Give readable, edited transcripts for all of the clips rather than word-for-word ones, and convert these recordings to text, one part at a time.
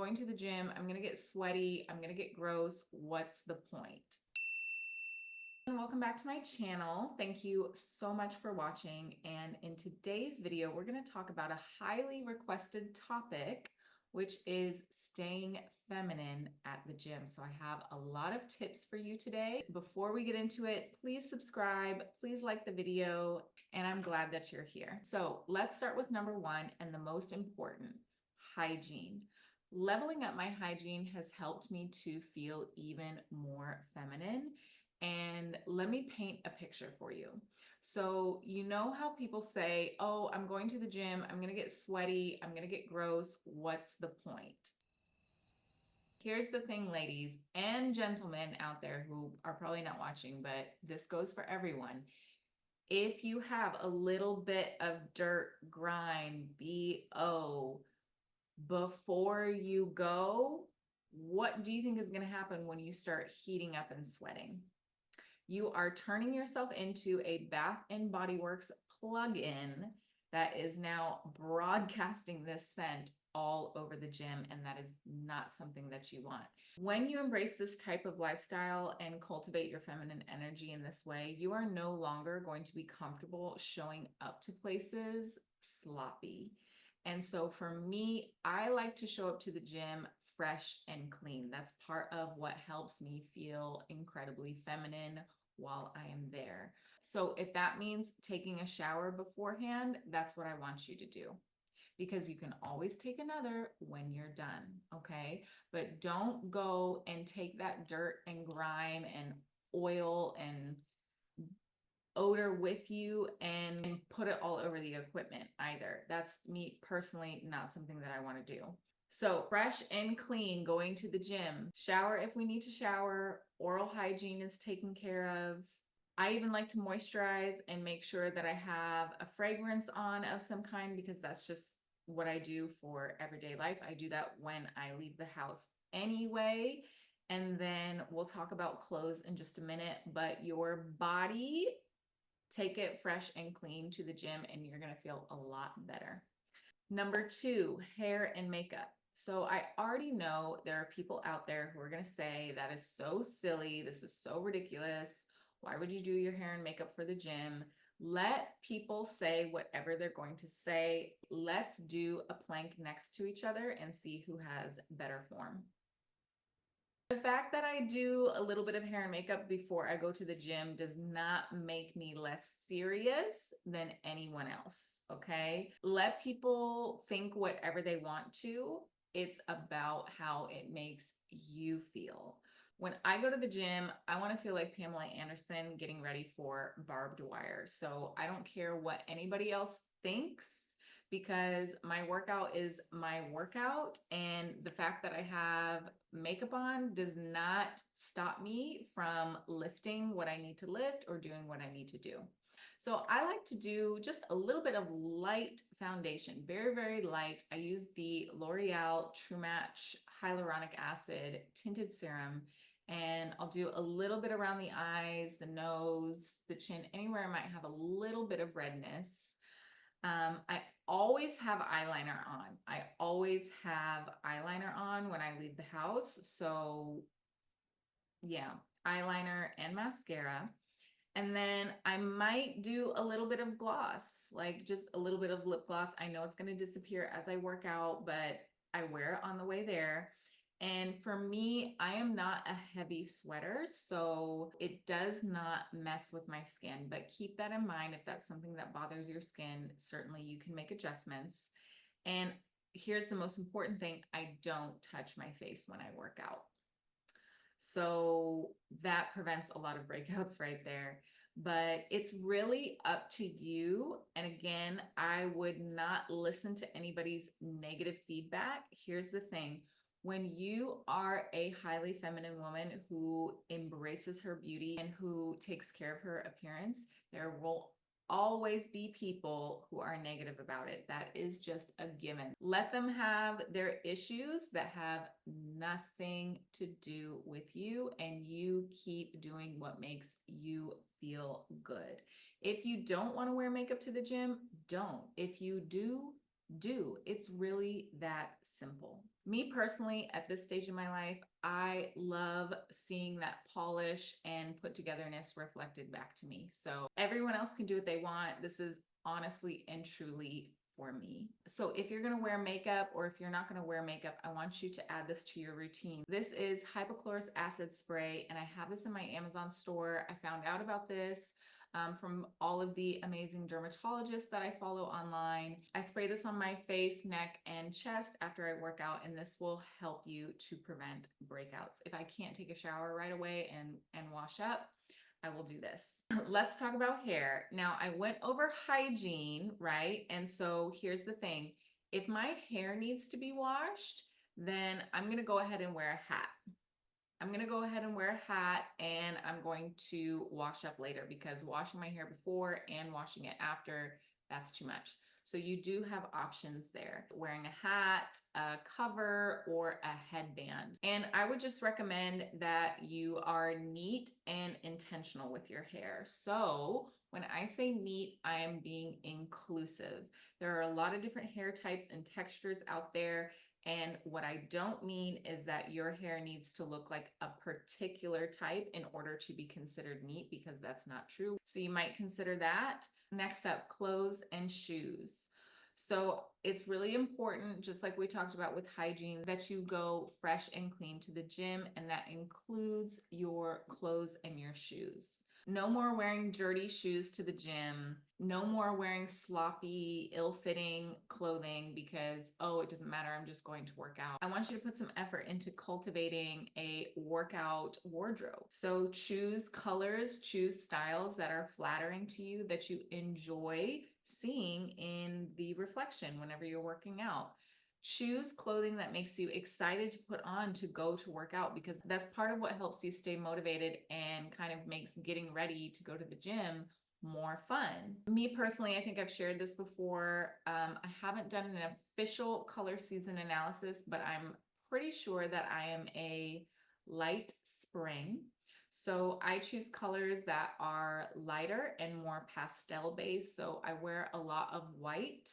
going to the gym, I'm gonna get sweaty, I'm gonna get gross. What's the point? And welcome back to my channel. Thank you so much for watching. And in today's video, we're gonna talk about a highly requested topic, which is staying feminine at the gym. So I have a lot of tips for you today. Before we get into it, please subscribe, please like the video, and I'm glad that you're here. So let's start with number one and the most important, hygiene. Leveling up my hygiene has helped me to feel even more feminine. And let me paint a picture for you. So, you know how people say, oh, I'm going to the gym, I'm going to get sweaty, I'm going to get gross. What's the point? Here's the thing, ladies and gentlemen out there who are probably not watching, but this goes for everyone. If you have a little bit of dirt, grime, BO before you go, what do you think is going to happen when you start heating up and sweating? You are turning yourself into a Bath and Body Works plug-in that is now broadcasting this scent all over the gym, and that is not something that you want. When you embrace this type of lifestyle and cultivate your feminine energy in this way, you are no longer going to be comfortable showing up to places sloppy. And so for me, I like to show up to the gym fresh and clean. That's part of what helps me feel incredibly feminine while I am there. So if that means taking a shower beforehand, that's what I want you to do, because you can always take another when you're done, okay? But don't go and take that dirt and grime and oil and odor with you and put it all over the equipment either. That's me personally, not something that I want to do. So fresh and clean, going to the gym, shower if we need to shower, oral hygiene is taken care of. I even like to moisturize and make sure that I have a fragrance on of some kind, because that's just what I do for everyday life. I do that when I leave the house anyway. And then we'll talk about clothes in just a minute, but your body, take it fresh and clean to the gym and you're going to feel a lot better. Number two, hair and makeup. So I already know there are people out there who are going to say that is so silly. This is so ridiculous. Why would you do your hair and makeup for the gym? Let people say whatever they're going to say. Let's do a plank next to each other and see who has better form. The fact that I do a little bit of hair and makeup before I go to the gym does not make me less serious than anyone else, okay? Let people think whatever they want to. It's about how it makes you feel. When I go to the gym, I want to feel like Pamela Anderson getting ready for barbed wire. So I don't care what anybody else thinks, because my workout is my workout, and the fact that I have makeup on does not stop me from lifting what I need to lift or doing what I need to do. So I like to do just a little bit of light foundation, very, very light. I use the L'Oreal True Match Hyaluronic Acid Tinted Serum, and I'll do a little bit around the eyes, the nose, the chin, anywhere I might have a little bit of redness. I always have eyeliner on. I always have eyeliner on when I leave the house. So yeah, eyeliner and mascara. And then I might do a little bit of gloss, like just a little bit of lip gloss. I know it's going to disappear as I work out, but I wear it on the way there. And for me, I am not a heavy sweater, so it does not mess with my skin. But keep that in mind. If that's something that bothers your skin, certainly you can make adjustments. And here's the most important thing: I don't touch my face when I work out. So that prevents a lot of breakouts right there. But it's really up to you. And again, I would not listen to anybody's negative feedback. Here's the thing: when you are a highly feminine woman who embraces her beauty and who takes care of her appearance, there will always be people who are negative about it. That is just a given. Let them have their issues that have nothing to do with you, and you keep doing what makes you feel good. If you don't want to wear makeup to the gym, don't. If you do, do. It's really that simple. Me personally, at this stage in my life, I love seeing that polish and put togetherness reflected back to me. So everyone else can do what they want. This is honestly and truly for me. So if you're gonna wear makeup or if you're not gonna wear makeup, I want you to add this to your routine. This is hypochlorous acid spray, and I have this in my Amazon store. I found out about this from all of the amazing dermatologists that I follow online. I spray this on my face, neck, and chest after I work out, and this will help you to prevent breakouts. If I can't take a shower right away and wash up, I will do this. Let's talk about hair. Now, I went over hygiene, right? And so here's the thing. If my hair needs to be washed, then I'm gonna go ahead and wear a hat. I'm gonna go ahead and wear a hat, and I'm going to wash up later, because washing my hair before and washing it after, that's too much. So you do have options there. Wearing a hat, a cover, or a headband. And I would just recommend that you are neat and intentional with your hair. So when I say neat, I am being inclusive. There are a lot of different hair types and textures out there. And what I don't mean is that your hair needs to look like a particular type in order to be considered neat, because that's not true. So you might consider that. Next up, clothes and shoes. So it's really important, just like we talked about with hygiene, that you go fresh and clean to the gym, and that includes your clothes and your shoes. No more wearing dirty shoes to the gym. No more wearing sloppy, ill-fitting clothing because, oh, it doesn't matter, I'm just going to work out. I want you to put some effort into cultivating a workout wardrobe. So choose colors, choose styles that are flattering to you, that you enjoy seeing in the reflection whenever you're working out. Choose clothing that makes you excited to put on to go to work out, because that's part of what helps you stay motivated and kind of makes getting ready to go to the gym more fun. Me personally, I think I've shared this before. I haven't done an official color season analysis, but I'm pretty sure that I am a light spring. So I choose colors that are lighter and more pastel based. So I wear a lot of white.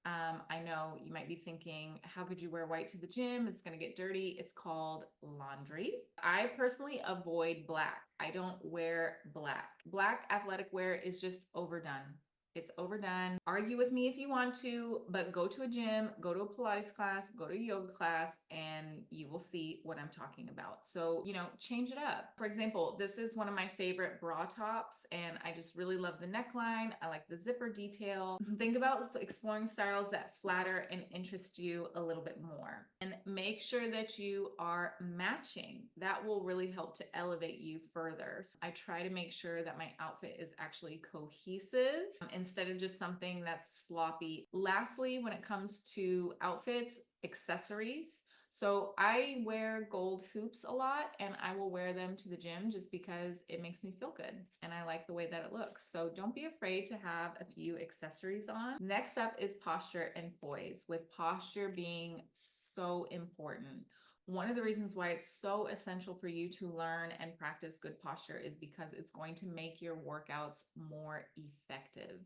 I know you might be thinking, how could you wear white to the gym? It's going to get dirty. It's called laundry. I personally avoid black. I don't wear black. Black athletic wear is just overdone. It's overdone. Argue with me if you want to, but go to a gym, go to a Pilates class, go to a yoga class, and you will see what I'm talking about. So, change it up. For example, this is one of my favorite bra tops, and I just really love the neckline. I like the zipper detail. Think about exploring styles that flatter and interest you a little bit more. And make sure that you are matching. That will really help to elevate you further. So I try to make sure that my outfit is actually cohesive instead of just something that's sloppy. Lastly, when it comes to outfits, accessories. So I wear gold hoops a lot, and I will wear them to the gym just because it makes me feel good and I like the way that it looks. So don't be afraid to have a few accessories on. Next up is posture and poise, with posture being so important. One of the reasons why it's so essential for you to learn and practice good posture is because it's going to make your workouts more effective.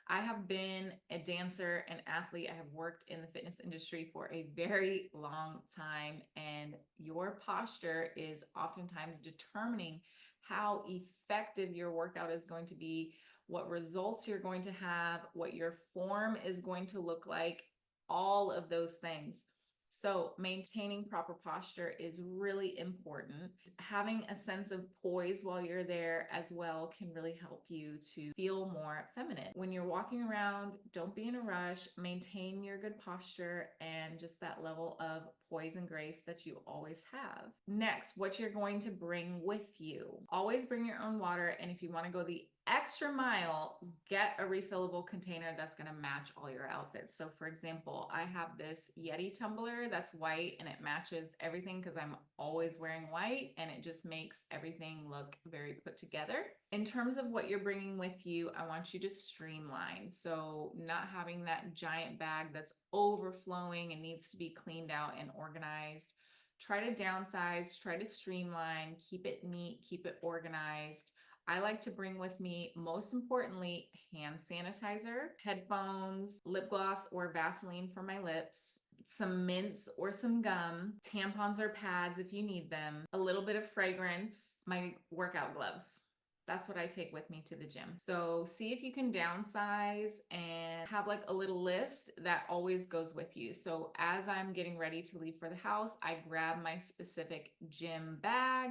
I have been a dancer, an athlete. I have worked in the fitness industry for a very long time, and your posture is oftentimes determining how effective your workout is going to be, what results you're going to have, what your form is going to look like, all of those things. So maintaining proper posture is really important. Having a sense of poise while you're there as well can really help you to feel more feminine. When you're walking around, don't be in a rush, maintain your good posture and just that level of poise and grace that you always have. Next, what you're going to bring with you. Always bring your own water, and if you want to go the extra mile, get a refillable container that's going to match all your outfits. So for example, I have this Yeti tumbler that's white, and it matches everything because I'm always wearing white, and it just makes everything look very put together. In terms of what you're bringing with you, I want you to streamline. So not having that giant bag that's overflowing and needs to be cleaned out and organized. Try to downsize, try to streamline, keep it neat, keep it organized. I like to bring with me, most importantly, hand sanitizer, headphones, lip gloss or Vaseline for my lips, some mints or some gum, tampons or pads if you need them, a little bit of fragrance, my workout gloves. That's what I take with me to the gym. So see if you can downsize and have like a little list that always goes with you. So as I'm getting ready to leave for the house, I grab my specific gym bag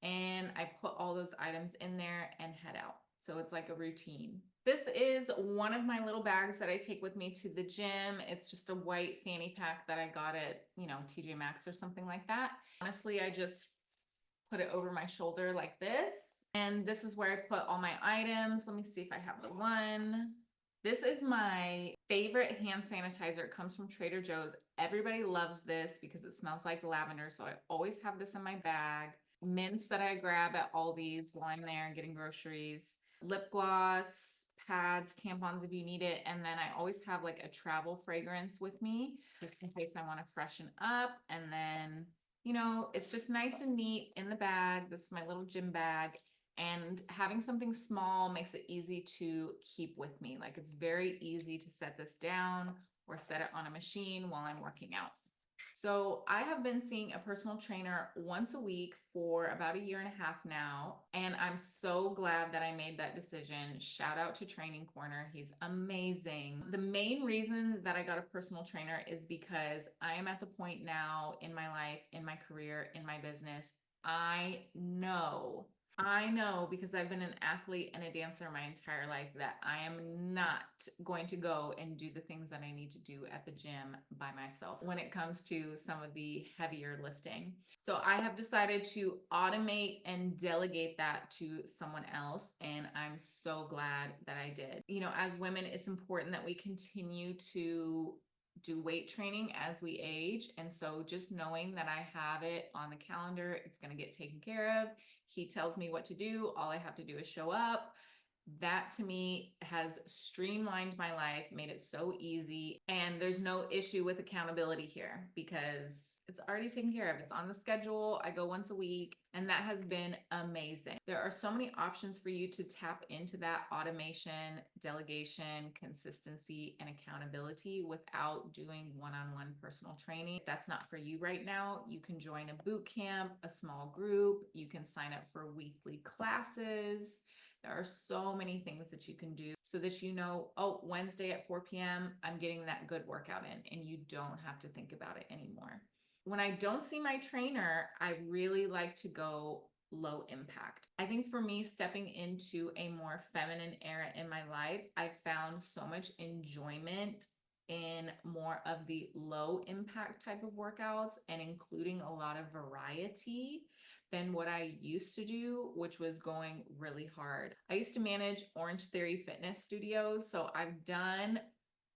and I put all those items in there and head out. So it's like a routine. This is one of my little bags that I take with me to the gym. It's just a white fanny pack that I got at, TJ Maxx or something like that. Honestly, I just put it over my shoulder like this. And this is where I put all my items. Let me see if I have the one. This is my favorite hand sanitizer. It comes from Trader Joe's. Everybody loves this because it smells like lavender. So I always have this in my bag. Mints that I grab at Aldi's while I'm there getting groceries. Lip gloss, pads, tampons if you need it. And then I always have like a travel fragrance with me just in case I want to freshen up. And then, it's just nice and neat in the bag. This is my little gym bag. And having something small makes it easy to keep with me. Like it's very easy to set this down or set it on a machine while I'm working out. So I have been seeing a personal trainer once a week for about a year and a half now, and I'm so glad that I made that decision. Shout out to Training Corner. He's amazing. The main reason that I got a personal trainer is because I am at the point now in my life, in my career, in my business. I know because I've been an athlete and a dancer my entire life that I am not going to go and do the things that I need to do at the gym by myself when it comes to some of the heavier lifting. So I have decided to automate and delegate that to someone else. And I'm so glad that I did. As women, it's important that we continue to do weight training as we age. And so just knowing that I have it on the calendar, it's going to get taken care of. He tells me what to do. All I have to do is show up. That to me has streamlined my life, made it so easy. And there's no issue with accountability here because it's already taken care of. It's on the schedule. I go once a week, and that has been amazing. There are so many options for you to tap into that automation, delegation, consistency, and accountability without doing one-on-one personal training. If that's not for you right now, you can join a boot camp, a small group. You can sign up for weekly classes. There are so many things that you can do so that oh, Wednesday at 4 p.m., I'm getting that good workout in, and you don't have to think about it anymore. When I don't see my trainer, I really like to go low impact. I think for me, stepping into a more feminine era in my life, I found so much enjoyment in more of the low impact type of workouts and including a lot of variety than what I used to do, which was going really hard. I used to manage Orange Theory Fitness Studios, so I've done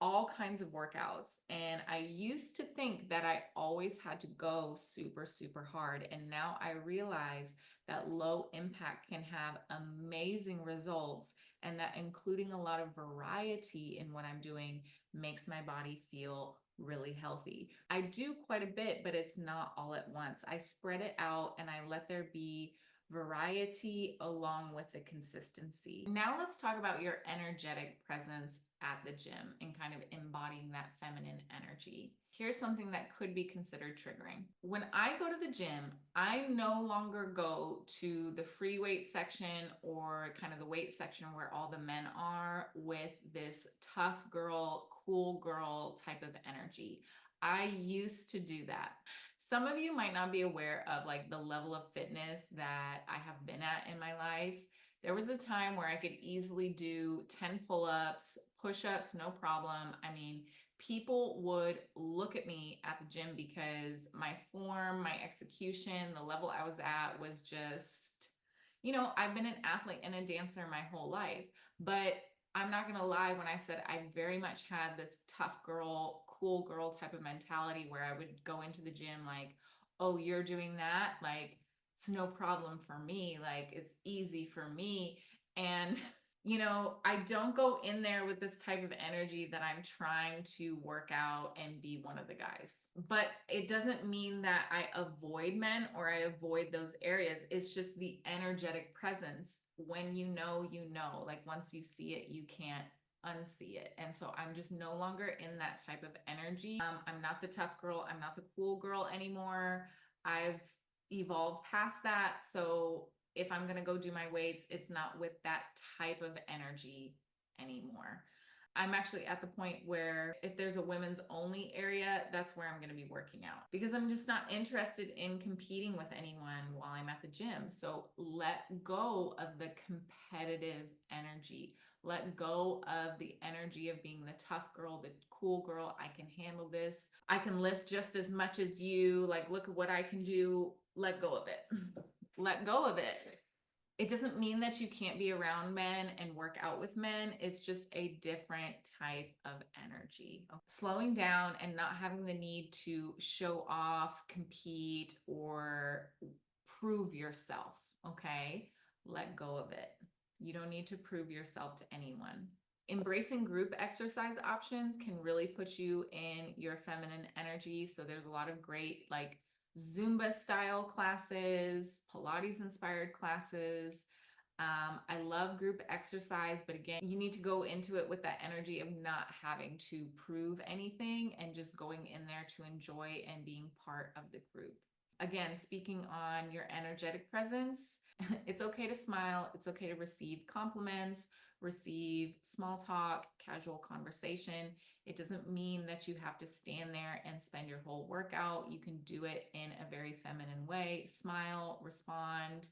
all kinds of workouts, and I used to think that I always had to go super, super hard, and now I realize that low impact can have amazing results, and that including a lot of variety in what I'm doing makes my body feel really healthy. I do quite a bit, but it's not all at once. I spread it out and I let there be variety along with the consistency. Now let's talk about your energetic presence at the gym and kind of embodying that feminine energy. Here's something that could be considered triggering. When I go to the gym, I no longer go to the free weight section or kind of the weight section where all the men are with this tough girl, cool girl type of energy. I used to do that. Some of you might not be aware of like the level of fitness that I have been at in my life. There was a time where I could easily do 10 pull-ups, push-ups, no problem. I mean, people would look at me at the gym because my form, my execution, the level I was at was just, I've been an athlete and a dancer my whole life, but I'm not going to lie when I said I very much had this tough girl, cool girl type of mentality where I would go into the gym like, oh, you're doing that? Like, it's no problem for me. Like, it's easy for me. And I don't go in there with this type of energy that I'm trying to work out and be one of the guys. But it doesn't mean that I avoid men or I avoid those areas. It's just the energetic presence. When like once you see it, you can't unsee it. And so I'm just no longer in that type of energy. I'm not the tough girl. I'm not the cool girl anymore. I've evolved past that. So if I'm going to go do my weights, it's not with that type of energy anymore. I'm actually at the point where if there's a women's only area, that's where I'm going to be working out because I'm just not interested in competing with anyone while I'm at the gym. So let go of the competitive energy. Let go of the energy of being the tough girl, the cool girl. I can handle this. I can lift just as much as you. Like, look at what I can do. Let go of it. Let go of it. It doesn't mean that you can't be around men and work out with men. It's just a different type of energy. Slowing down and not having the need to show off, compete, or prove yourself. Okay. Let go of it. You don't need to prove yourself to anyone. Embracing group exercise options can really put you in your feminine energy. So there's a lot of great like Zumba style classes, Pilates inspired classes. I love group exercise, but again, you need to go into it with that energy of not having to prove anything and just going in there to enjoy and being part of the group. Again, speaking on your energetic presence, it's okay to smile. It's okay to receive compliments, receive small talk, casual conversation. It doesn't mean that you have to stand there and spend your whole workout. You can do it in a very feminine way. Smile, respond,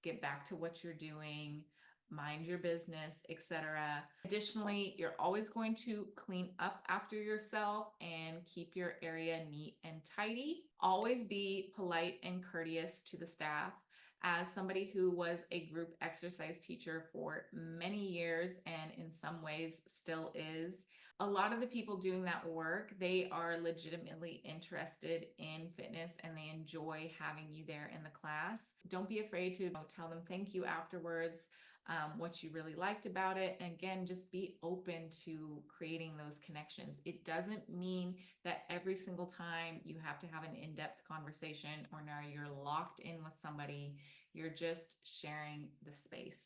get back to what you're doing, mind your business, etc. Additionally, you're always going to clean up after yourself and keep your area neat and tidy. Always be polite and courteous to the staff. As somebody who was a group exercise teacher for many years and in some ways still is, a lot of the people doing that work, they are legitimately interested in fitness and they enjoy having you there in the class. Don't be afraid to tell them thank you afterwards, what you really liked about it. And again, just be open to creating those connections. It doesn't mean that every single time you have to have an in-depth conversation or now you're locked in with somebody. You're just sharing the space.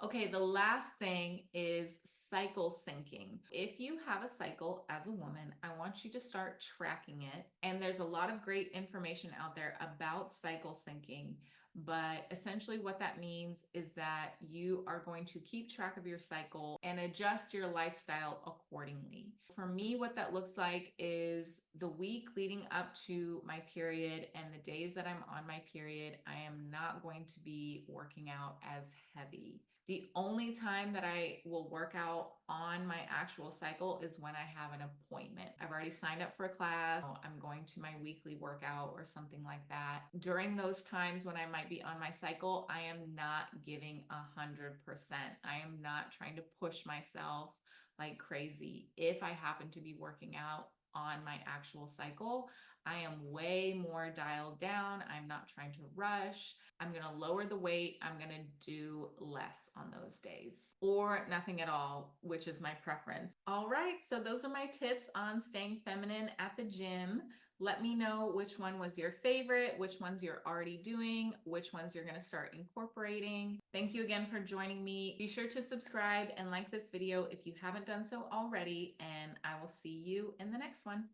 Okay, the last thing is cycle syncing. If you have a cycle as a woman, I want you to start tracking it. And there's a lot of great information out there about cycle syncing. But essentially what that means is that you are going to keep track of your cycle and adjust your lifestyle accordingly. For me, what that looks like is the week leading up to my period and the days that I'm on my period, I am not going to be working out as heavy. The only time that I will work out on my actual cycle is when I have an appointment. I've already signed up for a class. I'm going to my weekly workout or something like that. During those times when I might be on my cycle, I am not giving 100%. I am not trying to push myself like crazy. If I happen to be working out on my actual cycle, I am way more dialed down. I'm not trying to rush. I'm going to lower the weight. I'm going to do less on those days or nothing at all, which is my preference. All right. So those are my tips on staying feminine at the gym. Let me know which one was your favorite, which ones you're already doing, which ones you're going to start incorporating. Thank you again for joining me. Be sure to subscribe and like this video if you haven't done so already, and I will see you in the next one.